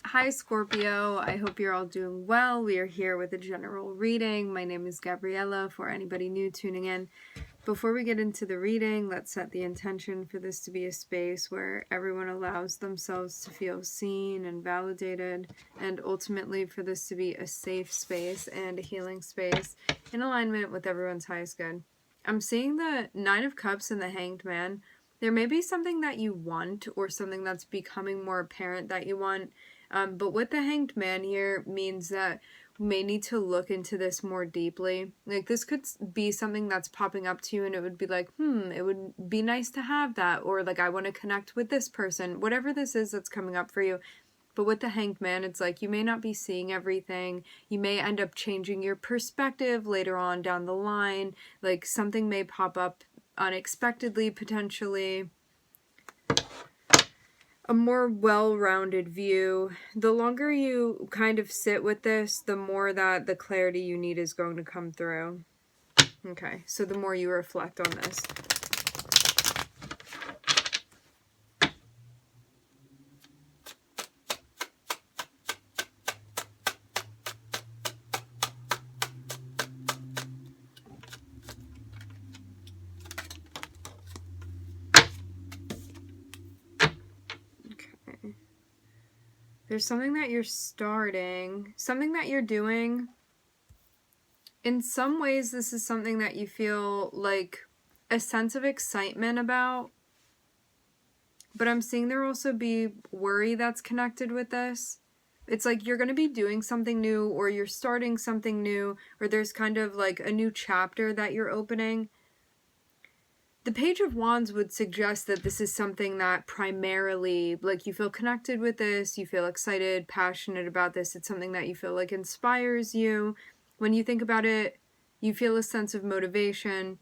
Hi Scorpio, I hope you're all doing well. We are here with a general reading. My name is Gabriella for anybody new tuning in. Before we get into the reading, let's set the intention for this to be a space where everyone allows themselves to feel seen and validated, and ultimately for this to be a safe space and a healing space in alignment with everyone's highest good. I'm seeing the Nine of Cups and the Hanged Man. There may be something that you want or something that's becoming more apparent that you want. But with the Hanged Man here means that we may need to look into this more deeply. Like, this could be something that's popping up to you and it would be like, it would be nice to have that. Or like, I want to connect with this person. Whatever this is that's coming up for you. But with the Hanged Man, it's like you may not be seeing everything. You may end up changing your perspective later on down the line. Like, something may pop up unexpectedly, potentially. A more well-rounded view. The longer you kind of sit with this, the more that the clarity you need is going to come through. Okay, so the more you reflect on this. Okay. There's something that you're starting, something that you're doing. In some ways, this is something that you feel like a sense of excitement about. But I'm seeing there also be worry that's connected with this. It's like you're going to be doing something new, or you're starting something new, or there's kind of like a new chapter that you're opening. The Page of Wands would suggest that this is something that primarily, like, you feel connected with this, you feel excited, passionate about this. It's something that you feel like inspires you. When you think about it, you feel a sense of motivation.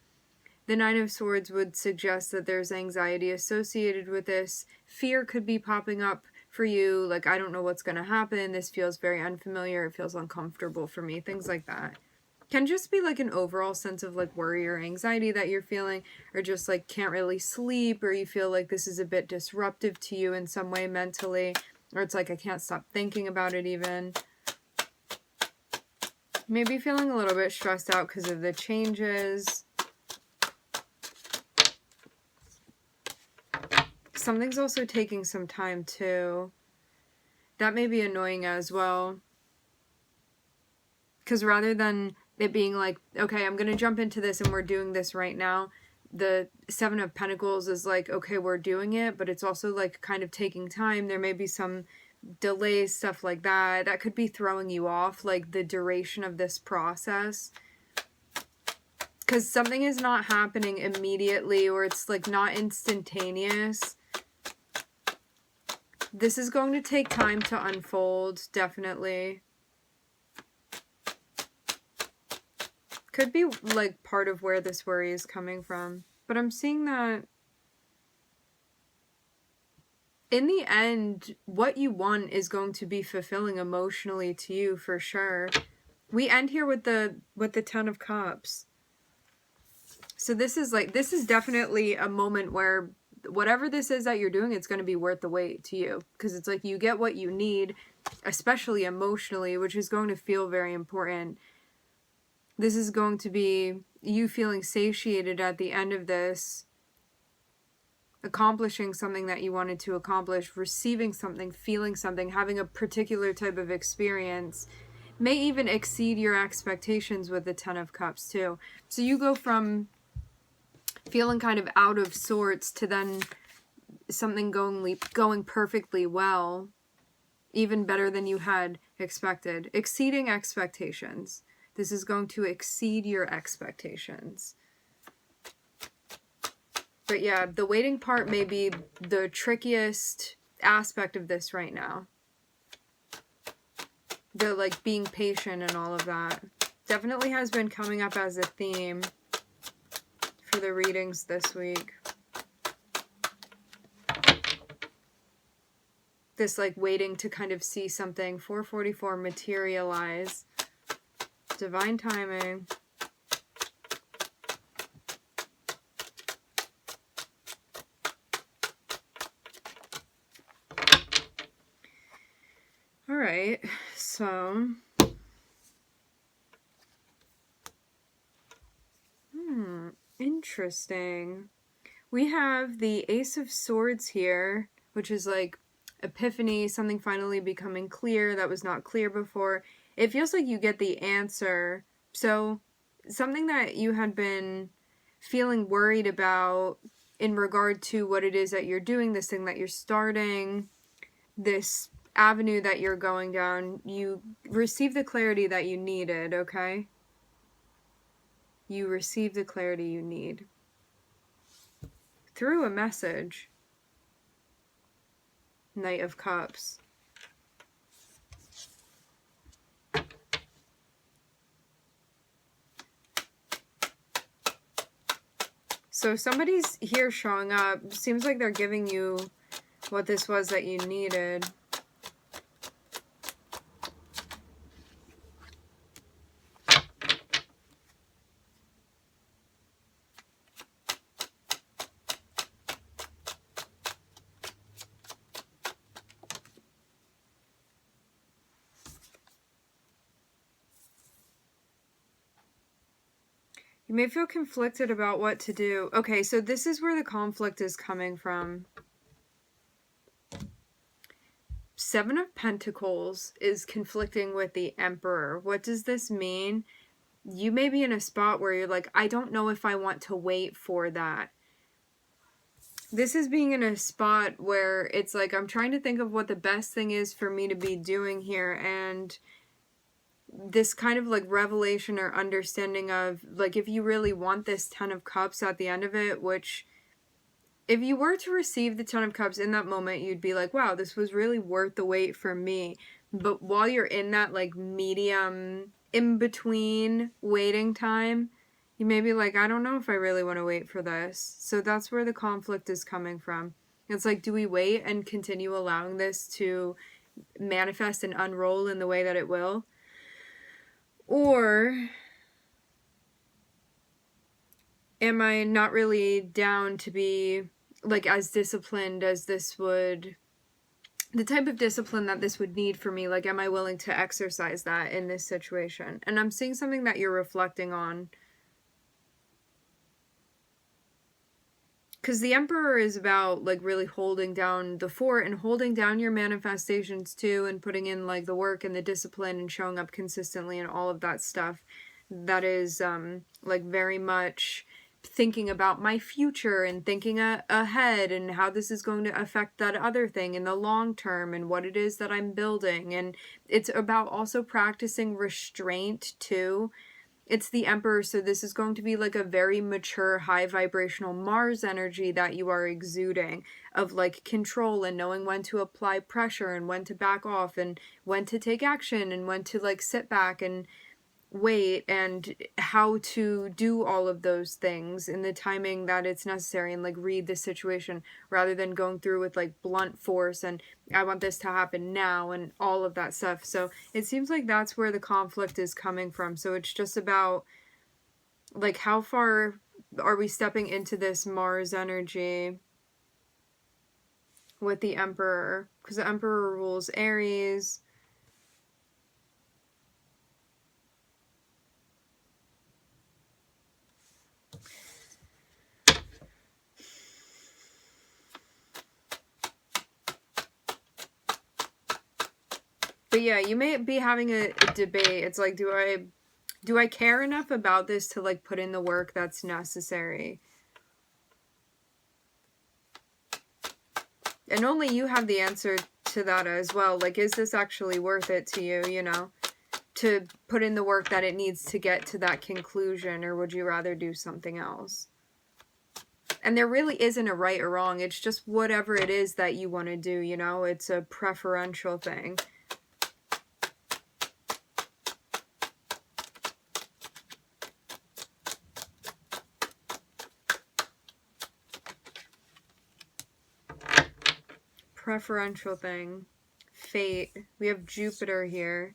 The Nine of Swords would suggest that there's anxiety associated with this. Fear could be popping up for you, like, I don't know what's going to happen. This feels very unfamiliar. It feels uncomfortable for me. Things like that. Can just be like an overall sense of like worry or anxiety that you're feeling, or just like can't really sleep, or you feel like this is a bit disruptive to you in some way mentally, or it's like I can't stop thinking about it even. Maybe feeling a little bit stressed out because of the changes. Something's also taking some time too. That may be annoying as well. Because rather than it being like, okay, I'm going to jump into this and we're doing this right now, the Seven of Pentacles is like, okay, we're doing it, but it's also like kind of taking time. There may be some delays, stuff like that. That could be throwing you off, like the duration of this process. Because something is not happening immediately, or it's like not instantaneous. This is going to take time to unfold, definitely. Could be like part of where this worry is coming from. But I'm seeing that in the end, what you want is going to be fulfilling emotionally to you for sure. We end here with the Ten of Cups. So this is definitely a moment where whatever this is that you're doing, it's going to be worth the wait to you. Because it's like you get what you need, especially emotionally, which is going to feel very important. This is going to be you feeling satiated at the end of this, accomplishing something that you wanted to accomplish, receiving something, feeling something, having a particular type of experience, may even exceed your expectations with the Ten of Cups too. So you go from feeling kind of out of sorts to then something going perfectly well, even better than you had expected, exceeding expectations. This is going to exceed your expectations. But yeah, the waiting part may be the trickiest aspect of this right now. The like being patient and all of that. Definitely has been coming up as a theme for the readings this week. This like waiting to kind of see something, 444, materialize. Divine timing. right, so... interesting. We have the Ace of Swords here, which is like epiphany, something finally becoming clear that was not clear before. It feels like you get the answer. So something that you had been feeling worried about in regard to what it is that you're doing, this thing that you're starting, this avenue that you're going down, you receive the clarity that you needed, okay? You receive the clarity you need through a message. Knight of Cups. So somebody's here showing up. Seems like they're giving you what this was that you needed. You may feel conflicted about what to do. Okay, so this is where the conflict is coming from. Seven of Pentacles is conflicting with the Emperor. What does this mean? You may be in a spot where you're like, I don't know if I want to wait for that. This is being in a spot where it's like, I'm trying to think of what the best thing is for me to be doing here, and this kind of like revelation or understanding of like, if you really want this Ten of Cups at the end of it, which if you were to receive the Ten of Cups in that moment, you'd be like, wow, this was really worth the wait for me. But while you're in that like medium in between waiting time, you may be like, I don't know if I really want to wait for this. So that's where the conflict is coming from. It's like, do we wait and continue allowing this to manifest and unroll in the way that it will? Or am I not really down to be like as disciplined as this would, the type of discipline that this would need for me? Like, am I willing to exercise that in this situation? And I'm seeing something that you're reflecting on. Because the Emperor is about like really holding down the fort and holding down your manifestations too, and putting in like the work and the discipline and showing up consistently and all of that stuff. That is like very much thinking about my future and thinking ahead and how this is going to affect that other thing in the long term and what it is that I'm building. And it's about also practicing restraint too. It's the Emperor, so this is going to be like a very mature, high vibrational Mars energy that you are exuding, of like control and knowing when to apply pressure and when to back off and when to take action and when to like sit back and wait, and how to do all of those things in the timing that it's necessary, and like read the situation rather than going through with like blunt force and I want this to happen now and all of that stuff. So it seems like that's where the conflict is coming from. So it's just about like, how far are we stepping into this Mars energy with the Emperor? Because the Emperor rules Aries. But yeah, you may be having a debate. It's like, do I care enough about this to like put in the work that's necessary? And only you have the answer to that as well. Like, is this actually worth it to you, you know, to put in the work that it needs to get to that conclusion, or would you rather do something else? And there really isn't a right or wrong. It's just whatever it is that you want to do, you know? It's a preferential thing. Preferential thing. Fate. We have Jupiter here.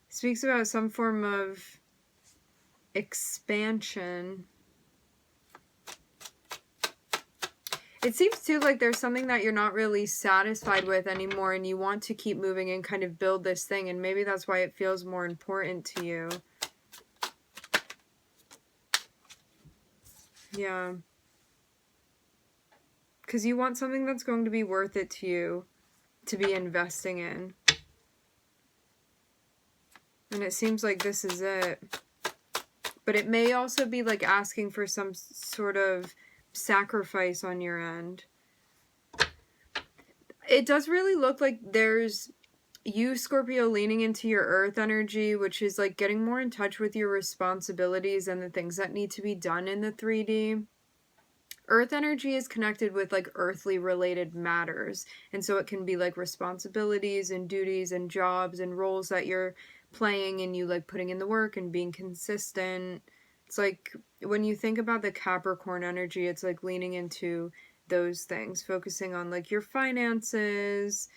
Speaks about some form of expansion. It seems too like there's something that you're not really satisfied with anymore and you want to keep moving and kind of build this thing, and maybe that's why it feels more important to you. Yeah. Because you want something that's going to be worth it to you to be investing in. And it seems like this is it. But it may also be like asking for some sort of sacrifice on your end. It does really look like there's you, Scorpio, leaning into your earth energy, which is like getting more in touch with your responsibilities and the things that need to be done in the 3D. Earth energy is connected with like earthly related matters. And so it can be like responsibilities and duties and jobs and roles that you're playing, and you like putting in the work and being consistent. It's like when you think about the Capricorn energy, it's like leaning into those things, focusing on like your finances,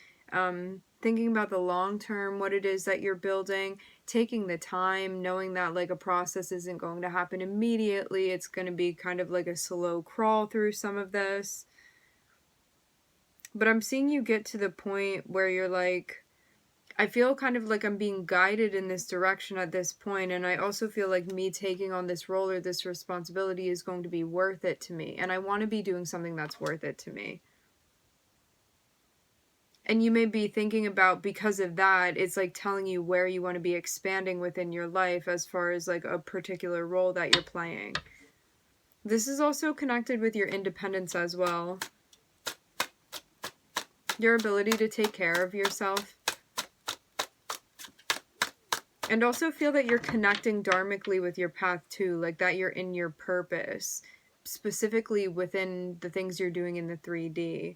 thinking about the long term, what it is that you're building, taking the time, knowing that like a process isn't going to happen immediately. It's going to be kind of like a slow crawl through some of this. But I'm seeing you get to the point where you're like, I feel kind of like I'm being guided in this direction at this point, and I also feel like me taking on this role or this responsibility is going to be worth it to me, and I want to be doing something that's worth it to me. And you may be thinking about, because of that, it's like telling you where you want to be expanding within your life as far as like a particular role that you're playing. This is also connected with your independence as well. Your ability to take care of yourself. And also feel that you're connecting dharmically with your path too, like that you're in your purpose, specifically within the things you're doing in the 3D,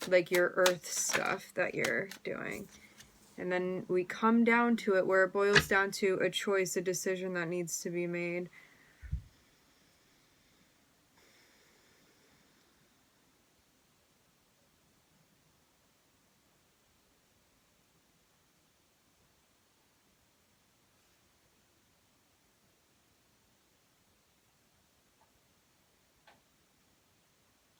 like your earth stuff that you're doing. And then we come down to it where it boils down to a choice, a decision that needs to be made.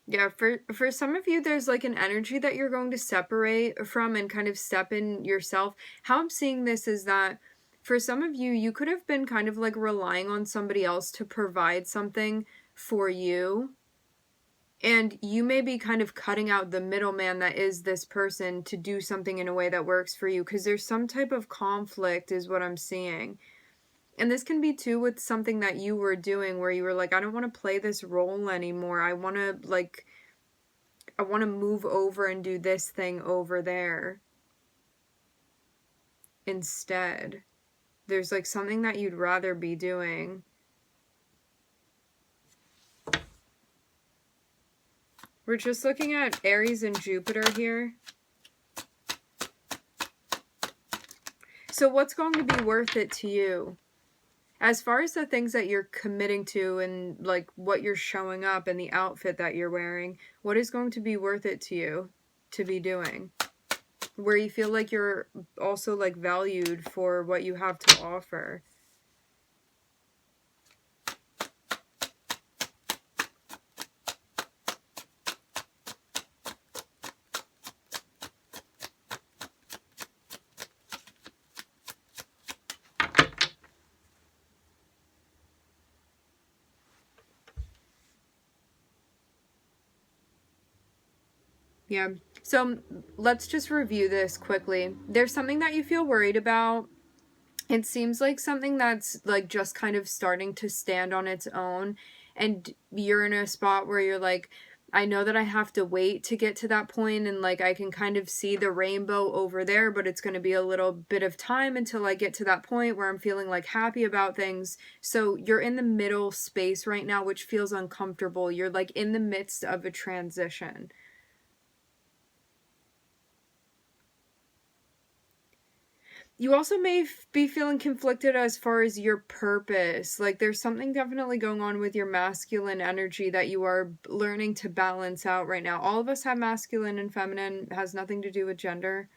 Yeah, for some of you, there's like an energy that you're going to separate from and kind of step in yourself. How I'm seeing this is that for some of you, you could have been kind of like relying on somebody else to provide something for you. And you may be kind of cutting out the middleman that is this person to do something in a way that works for you, because there's some type of conflict is what I'm seeing. And this can be too with something that you were doing where you were like, I don't want to play this role anymore. I want to move over and do this thing over there instead. There's like something that you'd rather be doing. We're just looking at Aries and Jupiter here. So what's going to be worth it to you? As far as the things that you're committing to and like what you're showing up and the outfit that you're wearing, what is going to be worth it to you to be doing? Where you feel like you're also like valued for what you have to offer. Yeah. So let's just review this quickly. There's something that you feel worried about. It seems like something that's like just kind of starting to stand on its own, and you're in a spot where you're like, I know that I have to wait to get to that point, and like I can kind of see the rainbow over there, but it's going to be a little bit of time until I get to that point where I'm feeling like happy about things. So you're in the middle space right now, which feels uncomfortable. You're like in the midst of a transition. You also may be feeling conflicted as far as your purpose. Like there's something definitely going on with your masculine energy that you are learning to balance out right now. All of us have masculine and feminine. It has nothing to do with gender.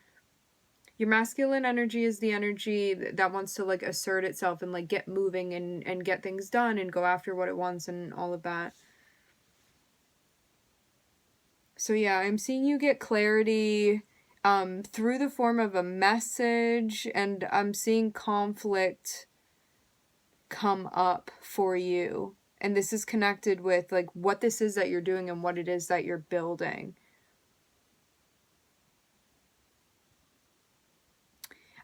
Your masculine energy is the energy that wants to like assert itself and like get moving and get things done and go after what it wants and all of that. So yeah, I'm seeing you get clarity through the form of a message, and I'm seeing conflict come up for you. And this is connected with like what this is that you're doing and what it is that you're building.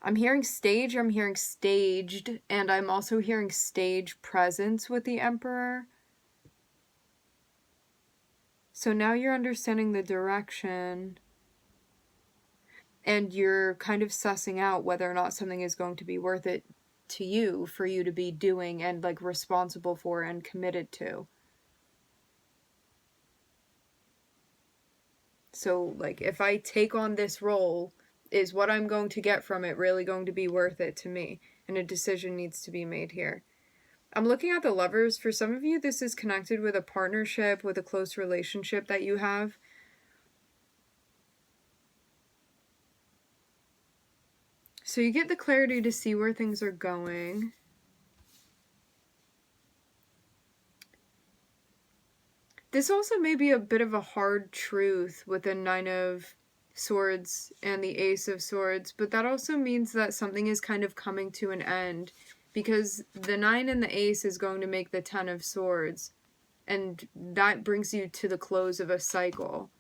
I'm hearing stage, I'm hearing staged, and I'm also hearing stage presence with the Emperor. So now you're understanding the direction, and you're kind of sussing out whether or not something is going to be worth it to you for you to be doing and like responsible for and committed to. So like if I take on this role, is what I'm going to get from it really going to be worth it to me? And a decision needs to be made here. I'm looking at the Lovers. For some of you, this is connected with a partnership, with a close relationship that you have. So you get the clarity to see where things are going. This also may be a bit of a hard truth with the Nine of Swords and the Ace of Swords, but that also means that something is kind of coming to an end, because the 9 and the Ace is going to make the 10 of Swords, and that brings you to the close of a cycle.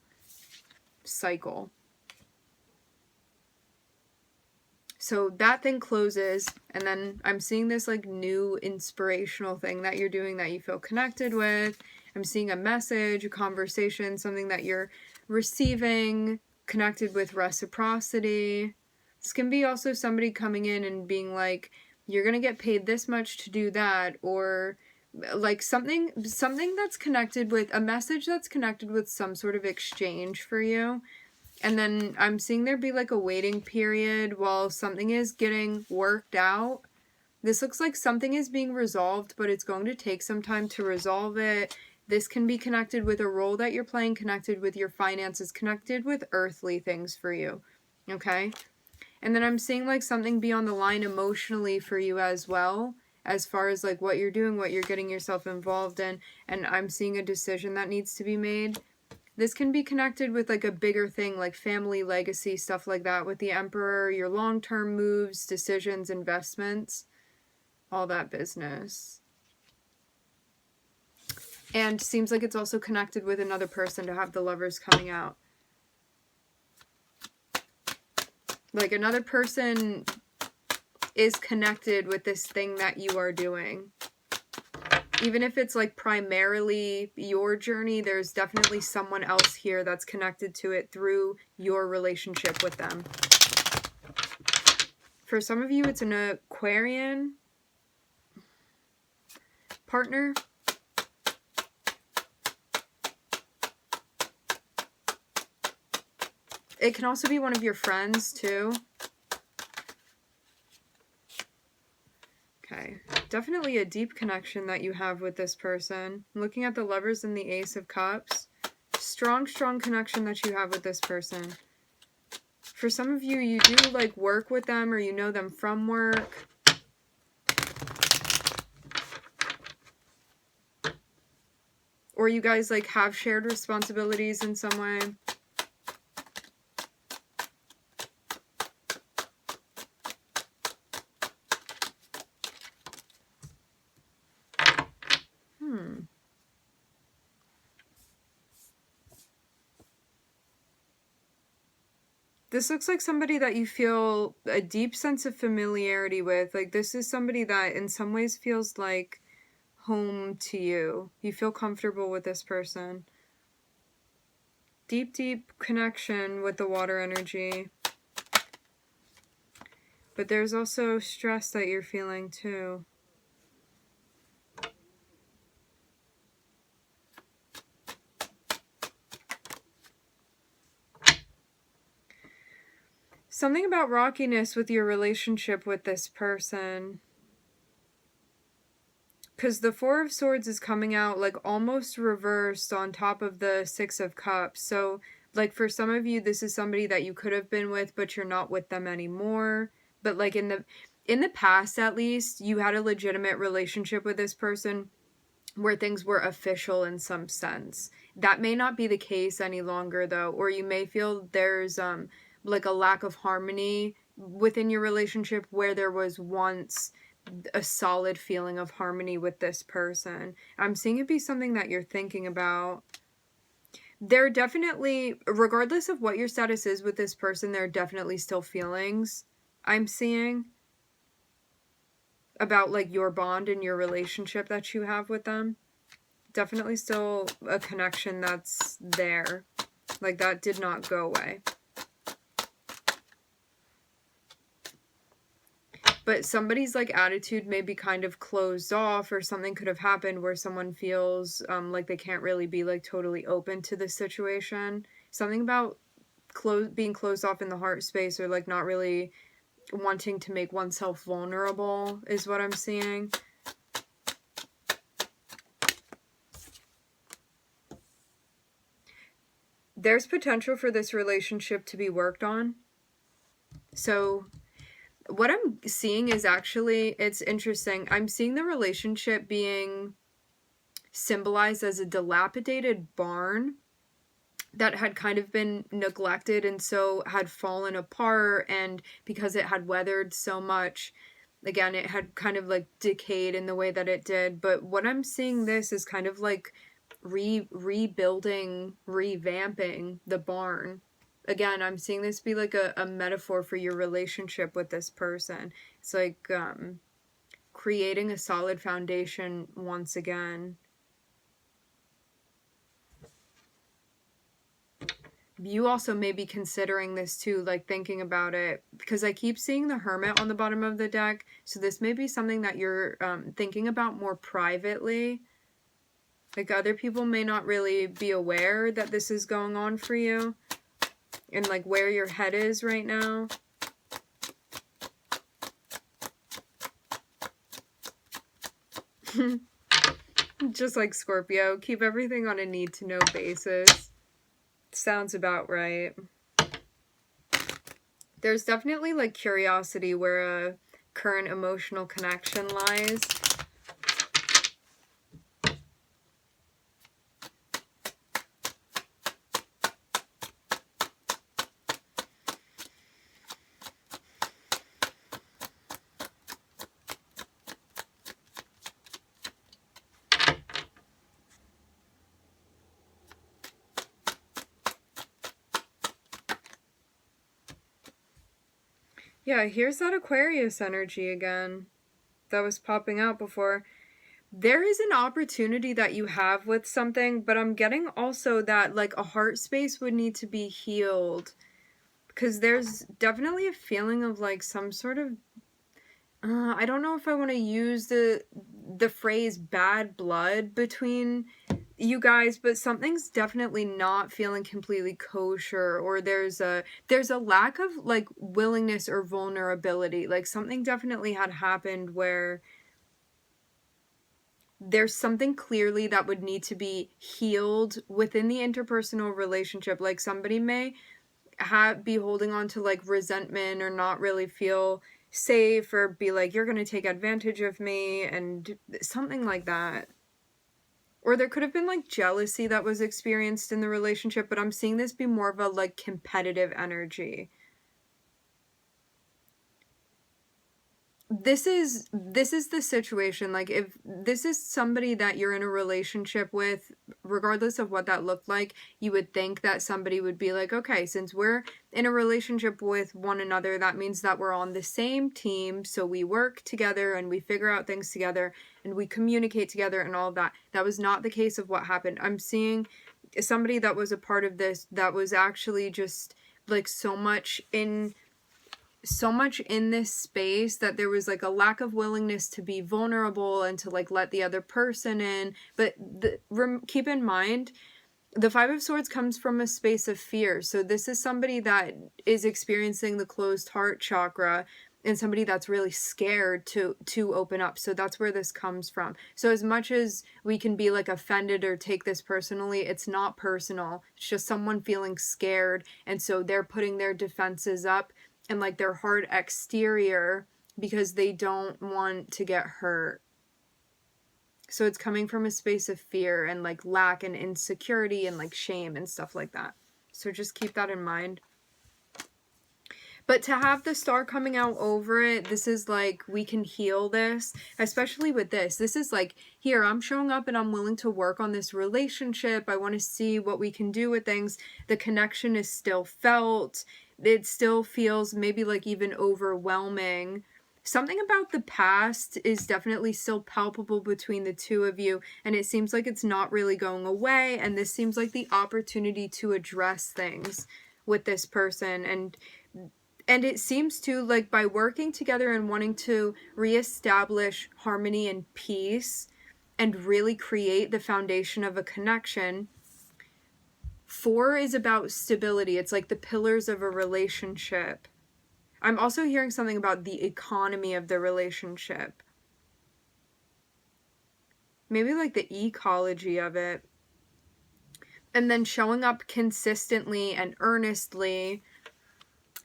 So that thing closes, and then I'm seeing this like new inspirational thing that you're doing that you feel connected with. I'm seeing a message, a conversation, something that you're receiving, connected with reciprocity. This can be also somebody coming in and being like, you're going to get paid this much to do that, or like something that's connected with a message that's connected with some sort of exchange for you. And then I'm seeing there be like a waiting period while something is getting worked out. This looks like something is being resolved, but it's going to take some time to resolve it. This can be connected with a role that you're playing, connected with your finances, connected with earthly things for you. Okay? And then I'm seeing like something be on the line emotionally for you as well, as far as like what you're doing, what you're getting yourself involved in. And I'm seeing a decision that needs to be made. This can be connected with like a bigger thing, like family legacy, stuff like that with the Emperor, your long-term moves, decisions, investments, all that business. And seems like it's also connected with another person to have the Lovers coming out. Like another person is connected with this thing that you are doing. Even if it's like primarily your journey, there's definitely someone else here that's connected to it through your relationship with them. For some of you, it's an Aquarian partner. It can also be one of your friends too. Okay, definitely a deep connection that you have with this person. I'm looking at the Lovers and the Ace of Cups. Strong, strong connection that you have with this person. For some of you, you do like work with them or you know them from work. Or you guys like have shared responsibilities in some way. This looks like somebody that you feel a deep sense of familiarity with. Like this is somebody that in some ways feels like home to you. You feel comfortable with this person. Deep, deep connection with the water energy. But there's also stress that you're feeling too. Something about rockiness with your relationship with this person. Because the Four of Swords is coming out like almost reversed on top of the Six of Cups. So like for some of you, this is somebody that you could have been with, but you're not with them anymore. But like in the past, at least, you had a legitimate relationship with this person. where things were official in some sense. That may not be the case any longer though, or you may feel there's like a lack of harmony within your relationship where there was once a solid feeling of harmony with this person. I'm seeing it be something that you're thinking about. There are definitely, regardless of what your status is with this person, there are definitely still feelings I'm seeing about like your bond and your relationship that you have with them. Definitely still a connection that's there. Like that did not go away. But somebody's like attitude may be kind of closed off, or something could have happened where someone feels like they can't really be like totally open to the situation. Something about being closed off in the heart space, or like not really wanting to make oneself vulnerable is what I'm seeing. There's potential for this relationship to be worked on. So what I'm seeing is actually, it's interesting. I'm seeing the relationship being symbolized as a dilapidated barn that had kind of been neglected and so had fallen apart, and because it had weathered so much, again, it had kind of like decayed in the way that it did. But what I'm seeing this is kind of like rebuilding, revamping the barn. Again, I'm seeing this be like a metaphor for your relationship with this person. It's like creating a solid foundation once again. You also may be considering this too, like thinking about it, because I keep seeing the Hermit on the bottom of the deck. So this may be something that you're thinking about more privately. Like other people may not really be aware that this is going on for you, and like where your head is right now. Just like Scorpio, keep everything on a need-to-know basis. Sounds about right. There's definitely like curiosity where a current emotional connection lies. Yeah, here's that Aquarius energy again that was popping out before. There is an opportunity that you have with something, but I'm getting also that like a heart space would need to be healed, because there's definitely a feeling of like some sort of I don't know if I want to use the phrase bad blood between you guys, but something's definitely not feeling completely kosher, or there's a lack of like willingness or vulnerability. Like something definitely had happened where there's something clearly that would need to be healed within the interpersonal relationship. Like somebody may be holding on to like resentment, or not really feel safe, or be like, you're going to take advantage of me, and something like that. Or there could have been like jealousy that was experienced in the relationship, but I'm seeing this be more of a like competitive energy. This is the situation. Like if this is somebody that you're in a relationship with, regardless of what that looked like, you would think that somebody would be like, okay, since we're in a relationship with one another, that means that we're on the same team, so we work together and we figure out things together and we communicate together and all that. That was not the case of what happened. I'm seeing somebody that was a part of this that was actually just like so much in this space that there was like a lack of willingness to be vulnerable and to like let the other person in. But keep in mind, the Five of Swords comes from a space of fear. So this is somebody that is experiencing the closed heart chakra, and somebody that's really scared to open up. So that's where this comes from. So as much as we can be like offended or take this personally, it's not personal. It's just someone feeling scared, and so they're putting their defenses up and like their hard exterior because they don't want to get hurt. So it's coming from a space of fear and like lack and insecurity and like shame and stuff like that. So just keep that in mind. But to have the star coming out over it, this is like, we can heal this, especially with this. This is like, here, I'm showing up and I'm willing to work on this relationship. I want to see what we can do with things. The connection is still felt. It still feels maybe like even overwhelming. Something about the past is definitely still palpable between the two of you, and it seems like it's not really going away, and this seems like the opportunity to address things with this person. And it seems to, like, by working together and wanting to reestablish harmony and peace and really create the foundation of a connection, 4 is about stability. It's like the pillars of a relationship. I'm also hearing something about the economy of the relationship. Maybe like the ecology of it. And then showing up consistently and earnestly.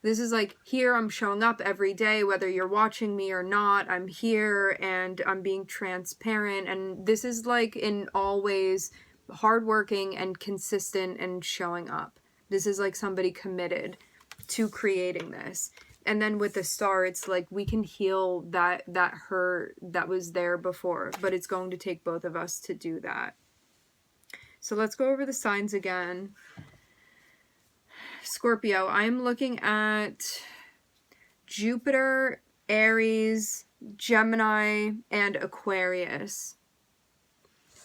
This is like, here, I'm showing up every day, whether you're watching me or not. I'm here and I'm being transparent. And this is like in all ways hardworking and consistent and showing up. This is like somebody committed to creating this. And then with the star, it's like we can heal that hurt that was there before, but it's going to take both of us to do that. So let's go over the signs again. Scorpio, I'm looking at Jupiter, Aries, Gemini, and Aquarius.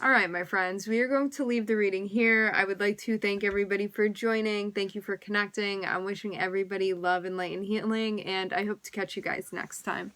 All right, my friends, we are going to leave the reading here. I would like to thank everybody for joining. Thank you for connecting. I'm wishing everybody love and light and healing, and I hope to catch you guys next time.